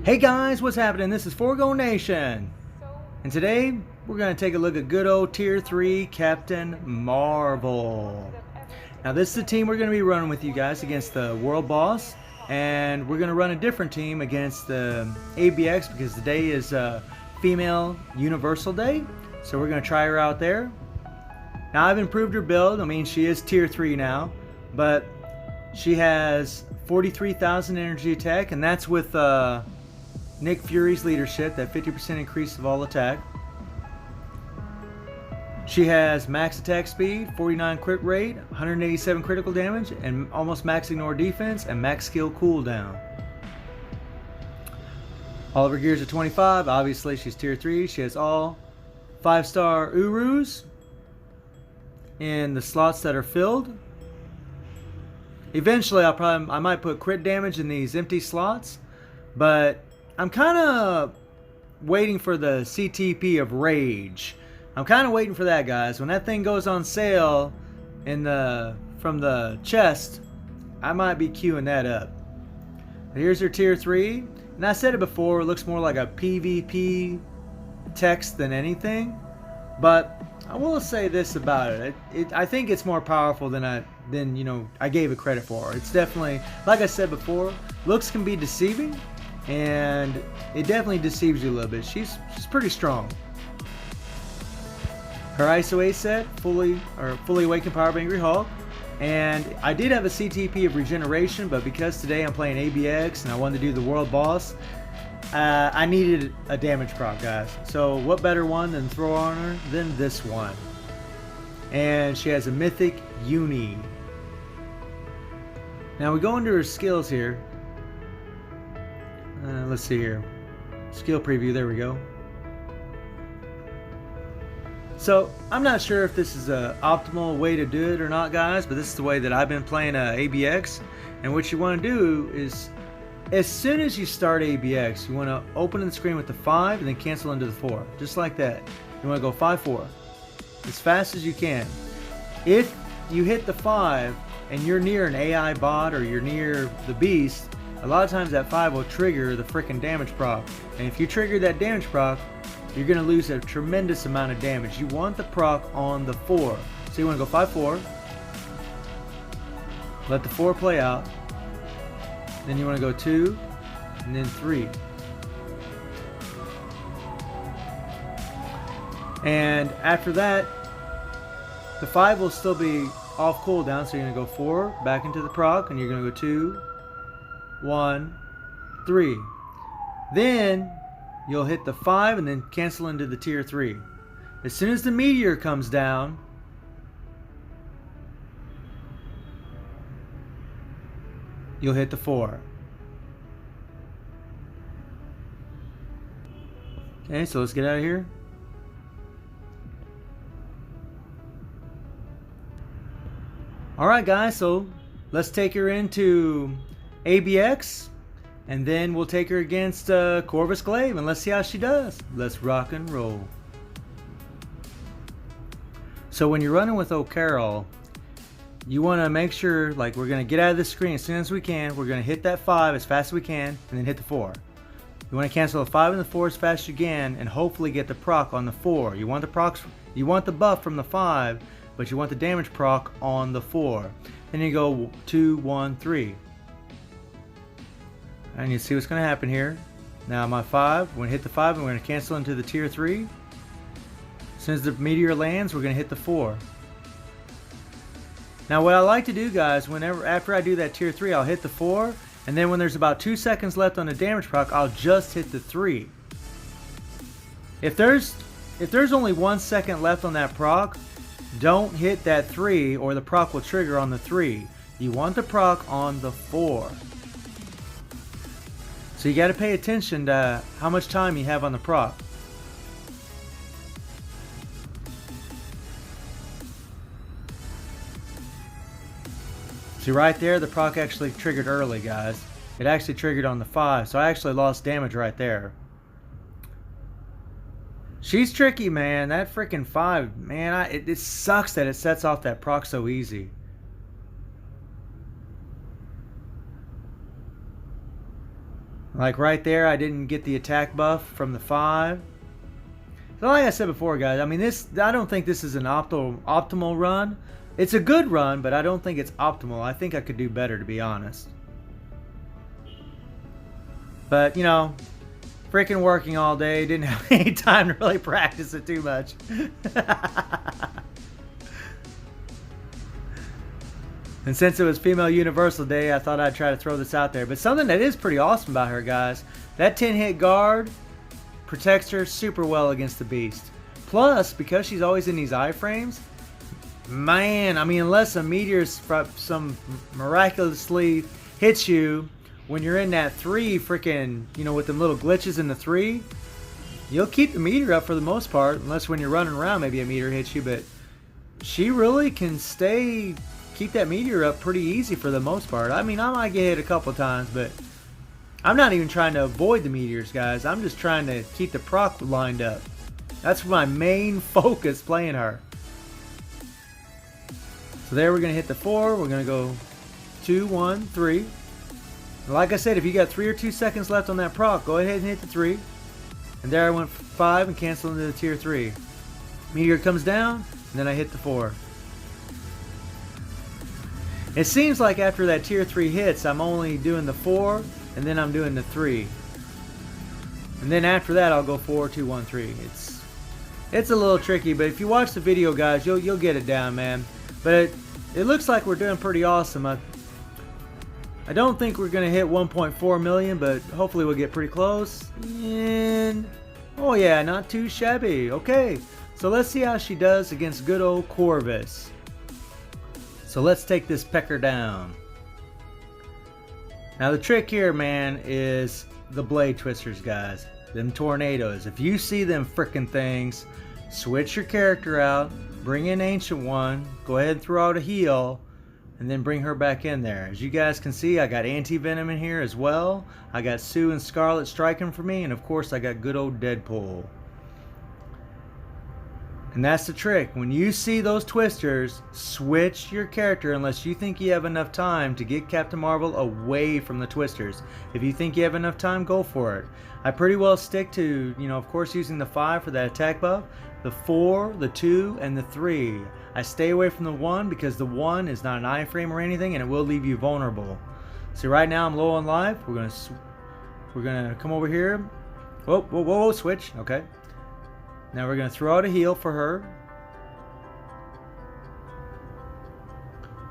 Hey guys, what's happening? This is Forgo Nation, and today we're going to take a look at good old Tier 3 Captain Marvel. Now this is the team we're going to be running with you guys against the World Boss, and we're going to run a different team against the ABX because today is Female Universal Day, so we're going to try her out there. Now I've improved her build. I mean, she is Tier 3 now, but she has 43,000 energy attack, and that's with Nick Fury's leadership, that 50% increase of all attack. She has max attack speed, 49 crit rate, 187 critical damage, and almost max ignore defense, and max skill cooldown. All of her gears are 25. Obviously, she's Tier 3. She has all 5-star Urus in the slots that are filled. Eventually, I might put crit damage in these empty slots, but I'm kind of waiting for the CTP of Rage. I'm kind of waiting for that, guys. When that thing goes on sale from the chest, I might be queuing that up. Here's her Tier 3. And I said it before, it looks more like a PvP text than anything. But I will say this about it. I think it's more powerful than I gave it credit for. It's definitely, like I said before, looks can be deceiving. And it definitely deceives you a little bit. She's pretty strong. Her ISO A set, fully awakened Power of Angry Hulk. And I did have a CTP of regeneration, but because today I'm playing ABX and I wanted to do the world boss, I needed a damage proc, guys. So what better one than throw on her than this one? And she has a mythic uni. Now we go into her skills here. Let's see here. Skill preview, there we go. So, I'm not sure if this is an optimal way to do it or not, guys, but this is the way that I've been playing ABX. And what you want to do is, as soon as you start ABX, you want to open the screen with the 5 and then cancel into the 4. Just like that. You want to go 5-4. As fast as you can. If you hit the 5 and you're near an AI bot or you're near the beast, a lot of times that 5 will trigger the freaking damage proc. And if you trigger that damage proc, you're going to lose a tremendous amount of damage. You want the proc on the 4. So you want to go 5-4. Let the 4 play out. Then you want to go 2. And then 3. And after that, the 5 will still be off cooldown. So you're going to go 4, back into the proc, and you're going to go 2, 1, 3. Then you'll hit the 5 and then cancel into the Tier 3. As soon as the meteor comes down, you'll hit the 4. Okay, so let's get out of here. Alright guys, so let's take her into ABX, and then we'll take her against Corvus Glaive, and let's see how she does. Let's rock and roll. So when you're running with O'Carroll, you want to make sure, like, we're going to get out of the screen as soon as we can. We're going to hit that 5 as fast as we can, and then hit the 4. You want to cancel the 5 and the 4 as fast as you can, and hopefully get the proc on the 4. You want the buff from the 5, but you want the damage proc on the 4. Then you go 2, 1, 3. And you see what's going to happen here. Now my 5, we're going to hit the 5 and we're going to cancel into the Tier 3. As soon as the meteor lands, we're going to hit the 4. Now what I like to do, guys, after I do that Tier 3, I'll hit the 4, and then when there's about 2 seconds left on the damage proc, I'll just hit the 3. If there's only 1 second left on that proc, don't hit that 3 or the proc will trigger on the 3. You want the proc on the 4. So you got to pay attention to how much time you have on the proc. See right there, the proc actually triggered early, guys. It actually triggered on the 5, so I actually lost damage right there. She's tricky, man. That freaking 5, man, it sucks that it sets off that proc so easy. Like right there, I didn't get the attack buff from the 5. So like I said before, guys, I mean, I don't think this is an optimal run. It's a good run, but I don't think it's optimal. I think I could do better, to be honest. But, you know, freaking working all day, didn't have any time to really practice it too much. And since it was Female Universal Day, I thought I'd try to throw this out there. But something that is pretty awesome about her, guys, that 10-hit guard protects her super well against the Beast. Plus, because she's always in these iframes, man, I mean, unless a meteor some miraculously hits you when you're in that 3 freaking, you know, with them little glitches in the 3, you'll keep the meteor up for the most part, unless when you're running around maybe a meteor hits you, but she really can keep that meteor up pretty easy for the most part. I mean, I might get hit a couple times, but I'm not even trying to avoid the meteors, guys. I'm just trying to keep the proc lined up. That's my main focus playing her. So there we're going to hit the 4. We're going to go 2, 1, 3. And like I said, if you got 3 or 2 seconds left on that proc, go ahead and hit the 3. And there I went 5 and cancel into the tier 3. Meteor comes down, and then I hit the 4. It seems like after that tier 3 hits, I'm only doing the 4, and then I'm doing the 3. And then after that, I'll go 4, 2, 1, 3. It's a little tricky, but if you watch the video, guys, you'll get it down, man. But it looks like we're doing pretty awesome. I don't think we're gonna hit 1.4 million, but hopefully we'll get pretty close. And oh yeah, not too shabby. Okay, so let's see how she does against good old Corvus. So let's take this pecker down. Now the trick here, man, is the blade twisters, guys. Them tornadoes. If you see them frickin' things, switch your character out, bring in Ancient One, go ahead and throw out a heal, and then bring her back in there. As you guys can see, I got Anti-Venom in here as well. I got Sue and Scarlet striking for me, and of course I got good old Deadpool. And that's the trick. When you see those twisters, switch your character unless you think you have enough time to get Captain Marvel away from the twisters. If you think you have enough time, go for it. I pretty well stick to, you know, of course using the 5 for that attack buff, the 4, the 2, and the 3. I stay away from the 1 because the 1 is not an iframe or anything, and it will leave you vulnerable. See, right now I'm low on life. We're gonna come over here. Whoa, whoa, whoa, switch. Okay. Now we're going to throw out a heal for her.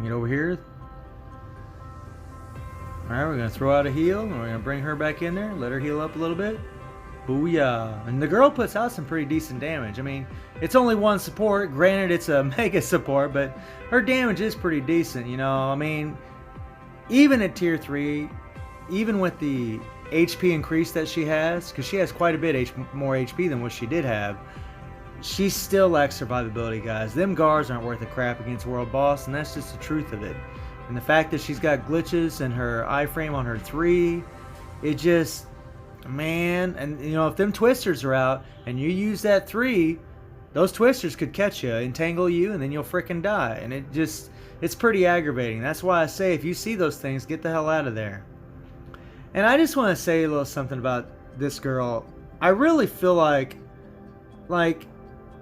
Get over here. Alright, we're going to throw out a heal, and we're going to bring her back in there. Let her heal up a little bit. Booyah. And the girl puts out some pretty decent damage. I mean, it's only one support. Granted, it's a mega support, but her damage is pretty decent, you know. I mean, even at tier 3, even with the HP increase that she has, because she has quite a bit more HP than what she did have, she still lacks survivability, guys. Them guards aren't worth a crap against World Boss, and that's just the truth of it. And the fact that she's got glitches in her iframe on her 3, it just, man, and you know, if them twisters are out and you use that 3, those twisters could catch you, entangle you, and then you'll frickin' die. And it's pretty aggravating. That's why I say, if you see those things, get the hell out of there. And I just want to say a little something about this girl. I really feel like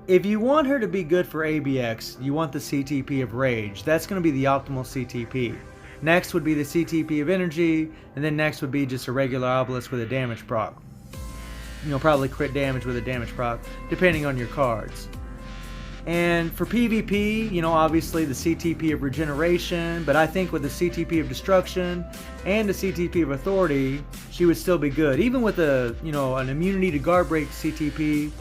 if you want her to be good for ABX, you want the CTP of Rage. That's going to be the optimal CTP. Next would be the CTP of Energy, and then next would be just a regular Obelisk with a damage proc. You know, probably crit damage with a damage proc, depending on your cards. And for PvP, you know, obviously the CTP of Regeneration, but I think with the CTP of Destruction and the CTP of Authority, she would still be good. Even with a, you know, an immunity to guard break CTP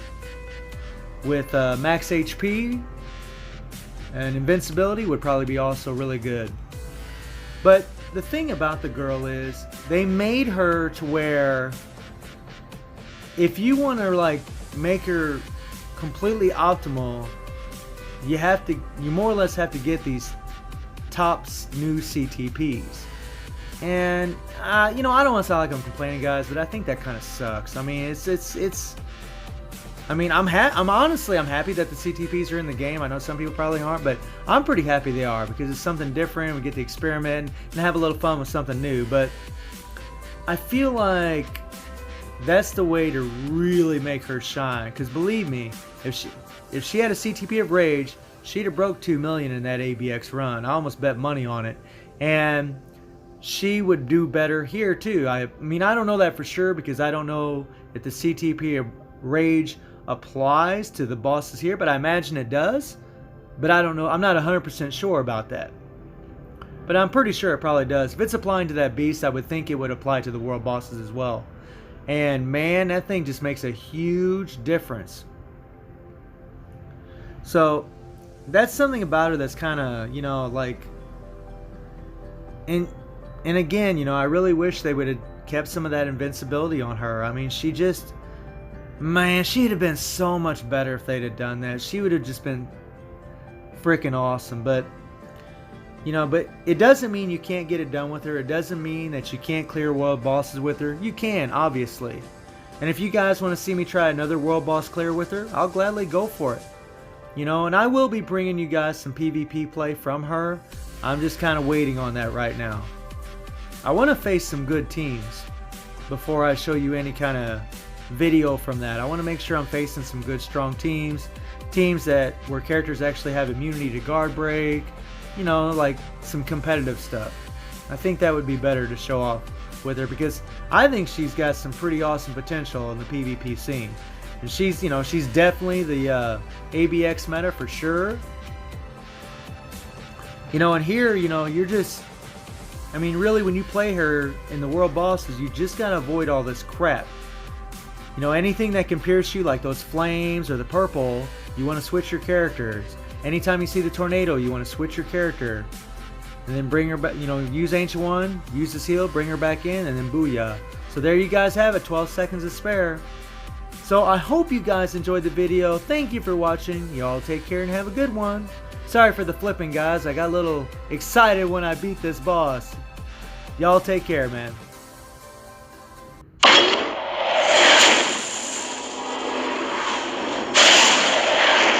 with max HP and invincibility would probably be also really good. But the thing about the girl is they made her to where if you want to like make her completely optimal, you more or less have to get these top new CTPs. And you know, I don't want to sound like I'm complaining, guys, but I think that kind of sucks. I mean, I mean, I'm happy that the CTPs are in the game. I know some people probably aren't, but I'm pretty happy they are because it's something different. We get to experiment and have a little fun with something new. But I feel like that's the way to really make her shine. Because believe me, if she had a CTP of Rage, she'd have broke 2 million in that ABX run. I almost bet money on it. And she would do better here too. I mean, I don't know that for sure because I don't know if the CTP of Rage applies to the bosses here, but I imagine it does. But I don't know. I'm not 100% sure about that. But I'm pretty sure it probably does. If it's applying to that beast, I would think it would apply to the world bosses as well. And man, that thing just makes a huge difference. So that's something about her that's kind of, you know, like, and again, you know, I really wish they would have kept some of that invincibility on her. I mean, she just, man, she'd have been so much better if they'd have done that. She would have just been freaking awesome. But you know, but it doesn't mean you can't get it done with her. It doesn't mean that you can't clear world bosses with her. You can, obviously. And if you guys want to see me try another world boss clear with her, I'll gladly go for it. You know, and I will be bringing you guys some PvP play from her. I'm just kind of waiting on that right now. I want to face some good teams before I show you any kind of video from that. I want to make sure I'm facing some good, strong teams. Teams where characters actually have immunity to guard break. You know, like some competitive stuff. I think that would be better to show off with her because I think she's got some pretty awesome potential in the PvP scene. And she's, you know, she's definitely the ABX meta for sure. You know, and here, you know, you're just, I mean, really, when you play her in the world bosses, you just gotta avoid all this crap. You know, anything that can pierce you, like those flames or the purple, you want to switch your characters. Anytime you see the tornado, you want to switch your character. And then bring her back, you know, use Ancient One, use this heal, bring her back in, and then booyah. So there you guys have it, 12 seconds to spare. So I hope you guys enjoyed the video. Thank you for watching. Y'all take care and have a good one. Sorry for the flipping, guys. I got a little excited when I beat this boss. Y'all take care, man.